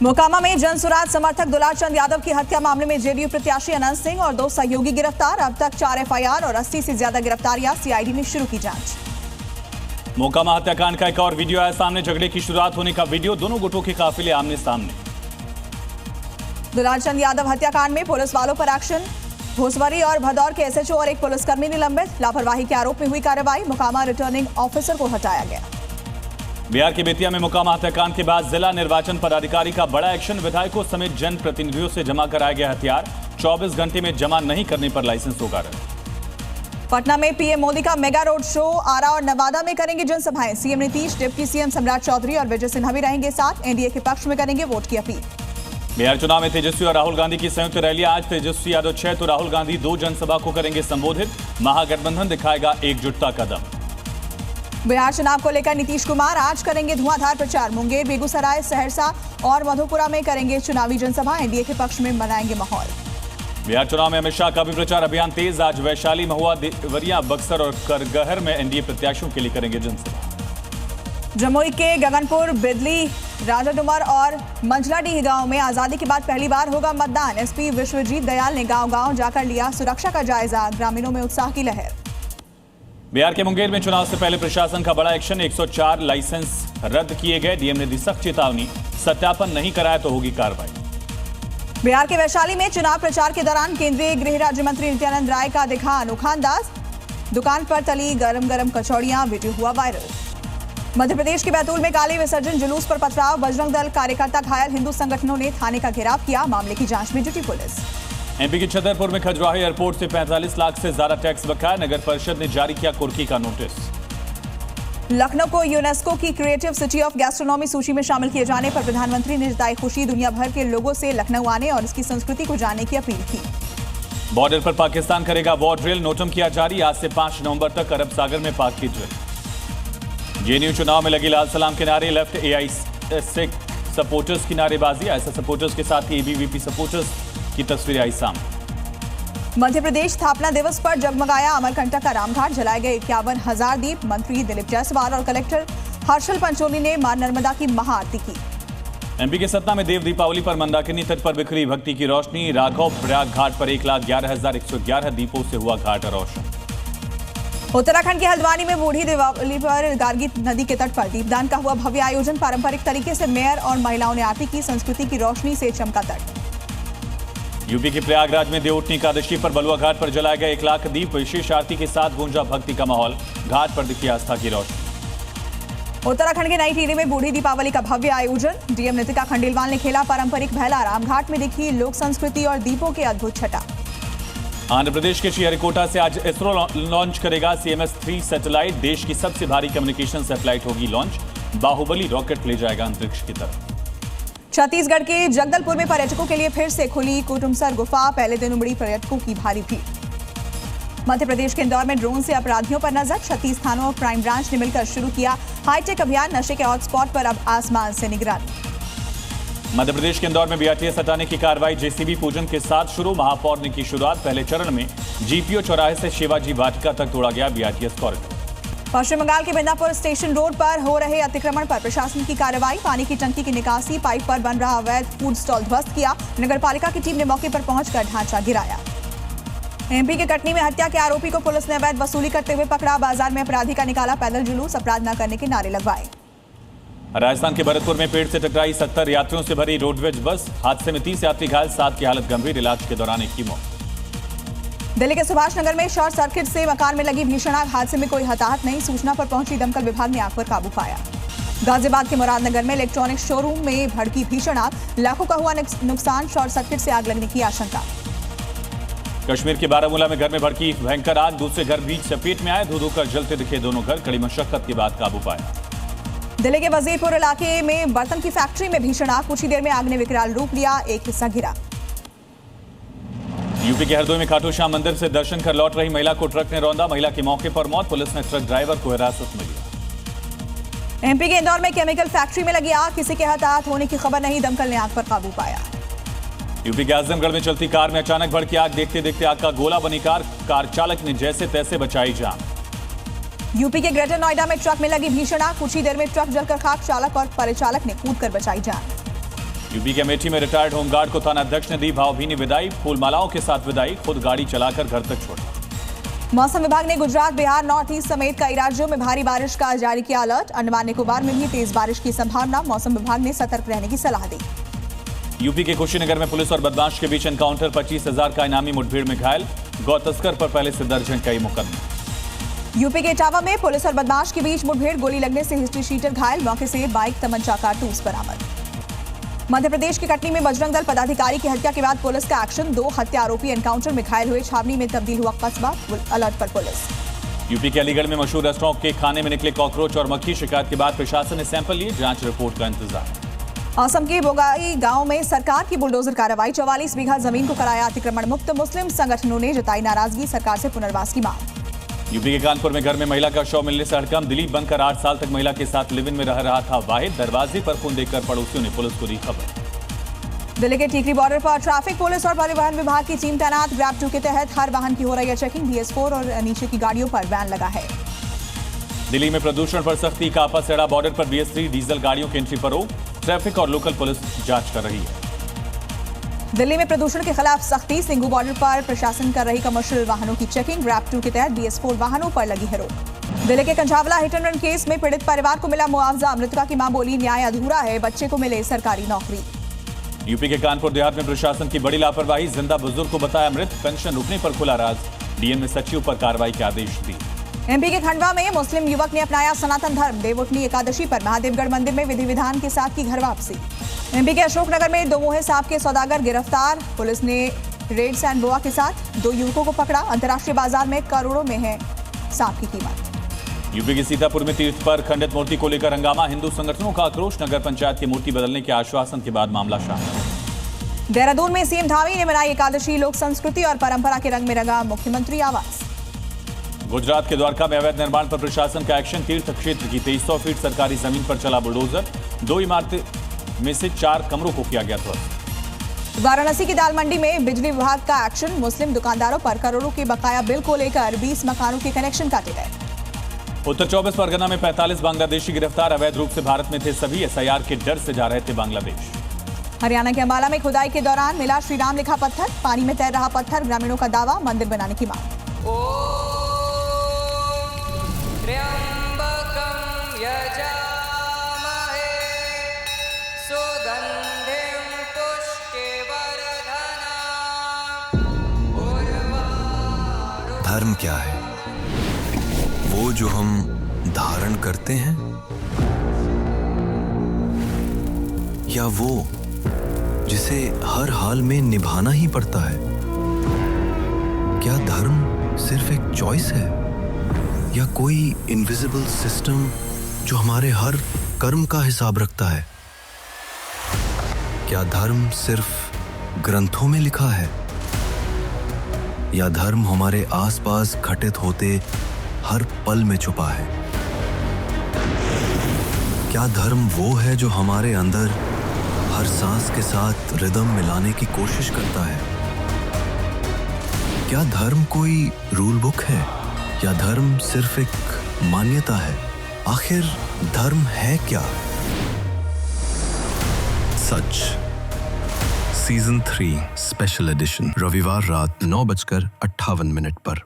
मोकामा में जन सुराज समर्थक दुलार चंद यादव की हत्या मामले में जेडीयू प्रत्याशी अनंत सिंह और 2 सहयोगी गिरफ्तार। अब तक 4 एफआईआर और 80 से ज्यादा गिरफ्तारियां। सीआईडी ने शुरू की जांच। मोकामा हत्याकांड का एक और वीडियो आया सामने। झगड़े की शुरुआत होने का वीडियो, दोनों गुटों के काफिले आमने सामने। दुलार चंद यादव हत्याकांड में पुलिस वालों पर एक्शन। भोसवरी और भदौर के एसएचओ और एक पुलिसकर्मी निलंबित। लापरवाही के आरोप में हुई कार्रवाई। मोकामा रिटर्निंग ऑफिसर को हटाया गया। बिहार के बेतिया में मोकामा हत्याकांड के बाद जिला निर्वाचन पदाधिकारी का बड़ा एक्शन। विधायकों समेत जनप्रतिनिधियों से जमा कराया गया हथियार। 24 घंटे में जमा नहीं करने पर लाइसेंस होगा रद्द। पटना में पीएम मोदी का मेगा रोड शो। आरा और नवादा में करेंगे जनसभाएं। सीएम नीतीश, डिप्टी सीएम सम्राट चौधरी और विजय सिन्हा भी रहेंगे साथ। एनडीए के पक्ष में करेंगे वोट की अपील। बिहार चुनाव में तेजस्वी और राहुल गांधी की संयुक्त रैली। आज तेजस्वी यादव 6 तो राहुल गांधी 2 जनसभा को करेंगे संबोधित। महागठबंधन दिखाएगा एकजुटता का दम। बिहार चुनाव को लेकर नीतीश कुमार आज करेंगे धुआंधार प्रचार। मुंगेर, बेगूसराय, सहरसा और मधुपुरा में करेंगे चुनावी जनसभा। एनडीए के पक्ष में बनाएंगे माहौल। बिहार चुनाव में अमित शाह का भी प्रचार अभियान तेज। आज वैशाली, महुआ, देवरिया, बक्सर और करगहर में एनडीए प्रत्याशियों के लिए करेंगे जनसभा। जमुई के गगनपुर, बिदली, राजाडुमर और मंझलाडीह गांव में आजादी के बाद पहली बार होगा मतदान। एसपी विश्वजीत दयाल ने गांव-गांव जाकर लिया सुरक्षा का जायजा। ग्रामीणों में उत्साह की लहर। बिहार के मुंगेर में चुनाव से पहले प्रशासन का बड़ा एक्शन। 104 लाइसेंस रद्द किए गए। डीएम ने दी सख्त चेतावनी, सत्यापन नहीं कराया तो होगी कार्रवाई। बिहार के वैशाली में चुनाव प्रचार के दौरान केंद्रीय गृह राज्य मंत्री नित्यानंद राय का दिखा अनोखा अंदाज। दुकान पर तली गरम गरम कचौड़ियां, वीडियो हुआ वायरल। मध्य प्रदेश के बैतूल में काली विसर्जन जुलूस पर पथराव। बजरंग दल कार्यकर्ता घायल। हिंदू संगठनों ने थाने का घेराव किया। मामले की जांच में जुटी पुलिस। एमपी के छतरपुर में खजुराहो एयरपोर्ट से 45 लाख से ज्यादा टैक्स बकाया। नगर परिषद ने जारी किया कुर्की का नोटिस। लखनऊ को यूनेस्को की क्रिएटिव सिटी ऑफ गैस्ट्रोनॉमी सूची में शामिल किए जाने पर प्रधानमंत्री ने जताई खुशी। दुनिया भर के लोगों से लखनऊ आने और इसकी संस्कृति को जानने की अपील की। बॉर्डर पर पाकिस्तान करेगा वॉर ड्रिल। नोटम किया जारी। आज से 5 नवंबर तक अरब सागर में पाक की ड्रिल। जेएनयू चुनाव में लगी लाल सलाम के नारे। लेफ्ट एआईएसएफ सपोर्टर्स की नारेबाजी। ऐसा सपोर्टर्स के साथ ही एबीवीपी सपोर्टर्स की तस्वीरें आई सामने। मध्य प्रदेश स्थापना दिवस पर जगमगाया अमरकंटक का रामघाट। जलाए गए 51,000 दीप। मंत्री दिलीप जायसवाल और कलेक्टर हर्षल पंचोली ने मां नर्मदा की महाआरती की। एमपी के सतना में देव दीपावली पर मंदाकिनी तट पर बिखरी भक्ति की रोशनी। राघव प्रयाग घाट पर 1,11,111 दीपों से हुआ घाट रोशन। उत्तराखंड के हल्द्वानी में बूढ़ी दिवाली पर गार्गी नदी के तट पर दीपदान का हुआ भव्य आयोजन। पारंपरिक तरीके से मेयर और महिलाओं ने आरती की। संस्कृति की रोशनी से चमका तट। यूपी के प्रयागराज में देवउठनी एकादशी पर बलुआ घाट पर जलाए गए 1 लाख दीप। विशेष आरती के साथ गूंजा भक्ति का माहौल। घाट पर दिखी आस्था की रोशनी। उत्तराखंड के नई टिहरी में बूढ़ी दीपावली का भव्य आयोजन। डीएम नितिका खंडेलवाल ने खेला पारंपरिक भैला। रामघाट में दिखी लोक संस्कृति और दीपों के अद्भुत छटा। आंध्र प्रदेश के श्रीहरिकोटा से आज इसरो लॉन्च करेगा CMS-3 सैटेलाइट। देश की सबसे भारी कम्युनिकेशन सैटेलाइट होगी लॉन्च। बाहुबली रॉकेट ले जाएगा अंतरिक्ष की तरफ। छत्तीसगढ़ के जगदलपुर में पर्यटकों के लिए फिर से खुली कुटुमसर गुफा। पहले दिन उमड़ी पर्यटकों की भारी भीड़। मध्य प्रदेश के इंदौर में ड्रोन से अपराधियों पर नजर। 36 थानों और क्राइम ब्रांच ने मिलकर शुरू किया हाईटेक अभियान। नशे के हॉटस्पॉट पर अब आसमान से निगरानी। मध्य प्रदेश के इंदौर में बीआरटीएस हटाने की कार्रवाई जेसीबी पूजन के साथ शुरू। महापौर ने की शुरुआत। पहले चरण में जीपीओ चौराहे से शिवाजी वाटिका तक तोड़ा गया बीआरटीएस कॉरिडोर। पश्चिम बंगाल के मिदनापुर स्टेशन रोड पर हो रहे अतिक्रमण पर प्रशासन की कार्रवाई। पानी की टंकी की निकासी, पाइप पर बन रहा अवैध फूड स्टॉल ध्वस्त किया। नगरपालिका की टीम ने मौके पर पहुंचकर ढांचा गिराया। एमपी के कटनी में हत्या के आरोपी को पुलिस ने अवैध वसूली करते हुए पकड़ा। बाजार में अपराधी का निकाला पैदल जुलूस। अपराध न करने के नारे लगवाए। राजस्थान के भरतपुर में पेड़ से टकराई 70 यात्रियों से भरी रोडवेज बस। हादसे में 30 यात्री घायल, 7 की हालत गंभीर। इलाज के दौरान 1 की मौत। दिल्ली के सुभाष नगर में शॉर्ट सर्किट से मकान में लगी भीषण आग। हादसे में कोई हताहत नहीं। सूचना पर पहुंची दमकल विभाग ने आग पर काबू पाया। गाजियाबाद के मुरादनगर में इलेक्ट्रॉनिक शोरूम में भड़की भीषण आग। लाखों का हुआ नुकसान। शॉर्ट सर्किट से आग लगने की आशंका। कश्मीर के बारामूला में घर में भड़की भयंकर आग। दूसरे घर बीच चपेट में आए। धो कर जलते दिखे दोनों घर। कड़ी मशक्कत के बाद काबू पाया। दिल्ली के वजीरपुर इलाके में बर्तन की फैक्ट्री में भीषण आग। कुछ ही देर में आग ने विकराल रूप लिया। एक हिस्सा गिरा। यूपी के हरदोई में खाटू श्याम मंदिर से दर्शन कर लौट रही महिला को ट्रक ने रौंदा। महिला की मौके पर मौत। पुलिस ने ट्रक ड्राइवर को हिरासत में लिया। एमपी के इंदौर में केमिकल फैक्ट्री में लगी आग। किसी के हताहत होने की खबर नहीं। दमकल ने आग पर काबू पाया। यूपी के आजमगढ़ में चलती कार में अचानक भड़की आग। देखते देखते आग का गोला बनी कार चालक ने जैसे तैसे बचाई जान। यूपी के ग्रेटर नोएडा में ट्रक में लगी भीषण आग। कुछ ही देर में ट्रक जलकर खाक। चालक और परिचालक ने कूदकर बचाई जान। यूपी के अमेठी में रिटायर्ड होमगार्ड को थाना अध्यक्ष ने दी भावभीनी विदाई, फूलमालाओं के साथ विदाई, खुद गाड़ी चलाकर घर तक छोड़ा। मौसम विभाग ने गुजरात, बिहार, नॉर्थ ईस्ट समेत कई राज्यों में भारी बारिश का जारी किया अलर्ट। अंडमान निकोबार में भी तेज बारिश की संभावना, मौसम विभाग ने सतर्क रहने की सलाह दी। यूपी के कुशीनगर में पुलिस और बदमाश के बीच एनकाउंटर, 25,000 का इनामी मुठभेड़ में घायल, गौ तस्कर पर पहले से दर्ज हैं कई मुकदमे। यूपी के इटावा में पुलिस और बदमाश के बीच मुठभेड़, गोली लगने से हिस्ट्री शीटर घायल, मौके से बाइक, तमंचा, कारतूस बरामद। मध्य प्रदेश के कटनी में बजरंग दल पदाधिकारी की हत्या के बाद पुलिस का एक्शन, 2 हत्या आरोपी एनकाउंटर में घायल हुए, छावनी में तब्दील हुआ कस्बा, अलर्ट पर पुलिस। यूपी के अलीगढ़ में मशहूर रेस्टोरेंट के खाने में निकले कॉकरोच और मक्खी, शिकायत के बाद प्रशासन ने सैंपल लिए, जांच रिपोर्ट का इंतजार। असम के बोगाई गांव में सरकार की बुलडोजर कार्रवाई, 44 बीघा जमीन को कराया अतिक्रमण मुक्त, मुस्लिम संगठनों ने जताई नाराजगी, सरकार से पुनर्वास की मांग। यूपी के कानपुर में घर में महिला का शव मिलने से हड़कंप, दिलीप बनकर 8 साल तक महिला के साथ लिव इन में रह रहा था वाहिद, दरवाजे पर खून देखकर पड़ोसियों ने पुलिस को दी खबर। दिल्ली के टीकरी बॉर्डर पर ट्रैफिक पुलिस और परिवहन विभाग की टीम तैनात, ग्रैब 2 के तहत हर वाहन की हो रही है चेकिंग, BS4 और नीचे की गाड़ियों पर बैन लगा है। दिल्ली में प्रदूषण पर सख्ती, कापा सेड़ा बॉर्डर पर BS3 डीजल गाड़ियों की एंट्री पर रोक, ट्रैफिक और लोकल पुलिस जांच कर रही है। दिल्ली में प्रदूषण के खिलाफ सख्ती, सिंघू बॉर्डर पर प्रशासन कर रही कमर्शियल वाहनों की चेकिंग, ग्रैब 2 के तहत BS4 वाहनों पर लगी है रोक। दिल्ली के Kanjhawala hit and run case में पीड़ित परिवार को मिला मुआवजा, मृतका की मां बोली न्याय अधूरा है, बच्चे को मिले सरकारी नौकरी। यूपी के कानपुर देहात में प्रशासन की बड़ी लापरवाही, जिंदा बुजुर्ग को बताया मृत, पेंशन रुकने पर खुला राज, डीएम सचिव पर कार्रवाई के आदेश दिए। MP के खंडवा में मुस्लिम युवक ने अपनाया सनातन धर्म, देवउठनी एकादशी पर महादेवगढ़ मंदिर में विधि विधान के साथ की घर वापसी। MP के अशोकनगर में 2 मोहे सांप के सौदागर गिरफ्तार, पुलिस ने रेड सैंड बोआ के साथ 2 युवकों को पकड़ा, अंतर्राष्ट्रीय बाजार में करोड़ों में है सांप की कीमत। यूपी के सीतापुर में तीर्थ पर खंडित मूर्ति को लेकर हंगामा, हिंदू संगठनों का आक्रोश, नगर पंचायत की मूर्ति बदलने के आश्वासन के बाद मामला शांत। देहरादून में सीएम धामी ने मनाई एकादशी, लोक संस्कृति और परंपरा के रंग में रंगा मुख्यमंत्री आवास। गुजरात के द्वारका में अवैध निर्माण पर प्रशासन का एक्शन, तीर्थ क्षेत्र की 2300 फीट सरकारी जमीन पर चला बुलडोजर, 2 इमारतें में से 4 कमरों को किया गया ध्वस्त। वाराणसी की दाल मंडी में बिजली विभाग का एक्शन, मुस्लिम दुकानदारों पर करोड़ों के बकाया बिल को लेकर 20 मकानों के कनेक्शन काटे गए। उत्तर 24 परगना में 45 बांग्लादेशी गिरफ्तार, अवैध रूप से भारत में थे सभी, SIR के डर से जा रहे थे बांग्लादेश। हरियाणा के अंबाला में खुदाई के दौरान मिला श्रीराम लिखा पत्थर, पानी में तैर रहा पत्थर, ग्रामीणों का दावा, मंदिर बनाने की मांग। धर्म क्या है? वो जो हम धारण करते हैं, या वो जिसे हर हाल में निभाना ही पड़ता है? क्या धर्म सिर्फ एक चॉइस है, या कोई इनविजिबल सिस्टम जो हमारे हर कर्म का हिसाब रखता है? क्या धर्म सिर्फ ग्रंथों में लिखा है, या धर्म हमारे आसपास घटित होते हर पल में छुपा है? क्या धर्म वो है जो हमारे अंदर हर सांस के साथ रिदम मिलाने की कोशिश करता है? क्या धर्म कोई रूल बुक है, या धर्म सिर्फ एक मान्यता है? आखिर धर्म है क्या? सच सीजन 3 स्पेशल एडिशन, रविवार रात 9:58 पर।